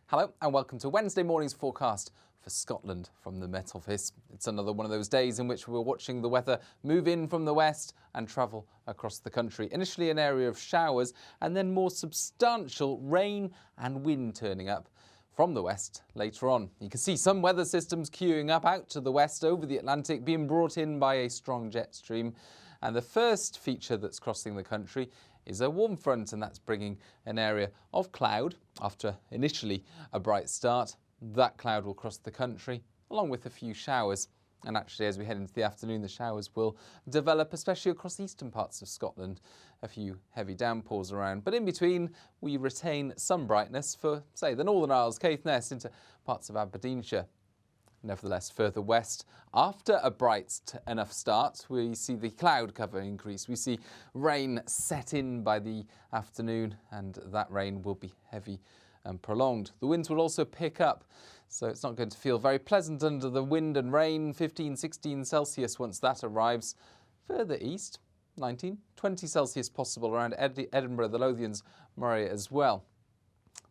Hello and welcome to Wednesday morning's forecast for Scotland from the Met Office. It's another one of those days in which we're watching the weather move in from the west and travel across the country. Initially an area of showers and then more substantial rain and wind turning up from the west later on. You can see some weather systems queuing up out to the west over the Atlantic, being brought in by a strong jet stream. And the first feature that's crossing the country is a warm front, and that's bringing an area of cloud after initially a bright start. That cloud will cross the country along with a few showers. And actually, as we head into the afternoon, the showers will develop, especially across the eastern parts of Scotland. A few heavy downpours around. But in between, we retain some brightness for, say, the Northern Isles, Caithness, into parts of Aberdeenshire. Nevertheless, further west, after a bright enough start, we see the cloud cover increase. We see rain set in by the afternoon, and that rain will be heavy and prolonged. The winds will also pick up, so it's not going to feel very pleasant under the wind and rain. 15, 16 Celsius once that arrives. Further east, 19, 20 Celsius possible around Edinburgh, the Lothians, Moray as well.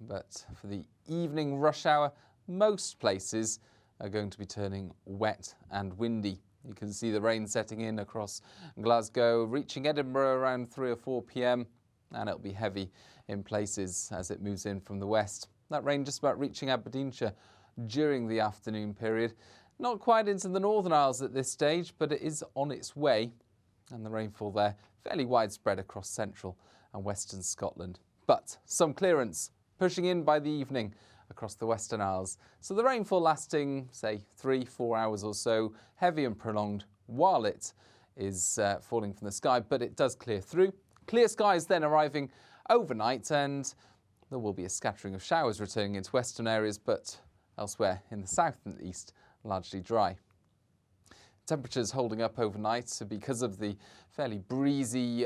But for the evening rush hour, most places are going to be turning wet and windy. You can see the rain setting in across Glasgow, reaching Edinburgh around 3 or 4 p.m. and it'll be heavy in places as it moves in from the west. That rain just about reaching Aberdeenshire during the afternoon period. Not quite into the Northern Isles at this stage, but it is on its way, and the rainfall there fairly widespread across central and western Scotland. But some clearance pushing in by the evening across the Western Isles. So the rainfall lasting, say, 3-4 hours or so, heavy and prolonged while it is falling from the sky, but it does clear through. Clear skies then arriving overnight, and there will be a scattering of showers returning into western areas, but elsewhere in the south and the east, largely dry. Temperatures holding up overnight because of the fairly breezy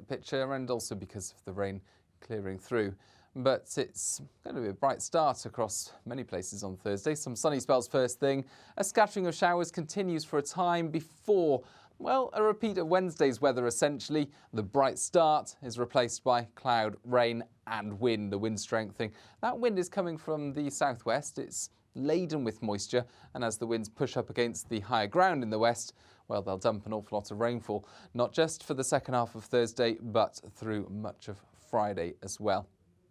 picture and also because of the rain clearing through. But it's going to be a bright start across many places on Thursday. Some sunny spells first thing. A scattering of showers continues for a time before, well, a repeat of Wednesday's weather essentially. The bright start is replaced by cloud, rain and wind, the wind strengthening. That wind is coming from the southwest. It's laden with moisture, and as the winds push up against the higher ground in the west, well, they'll dump an awful lot of rainfall, not just for the second half of Thursday, but through much of Friday as well.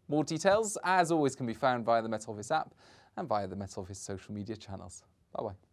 More details, as always, can be found via the Met Office app and via the Met Office social media channels. Bye-bye.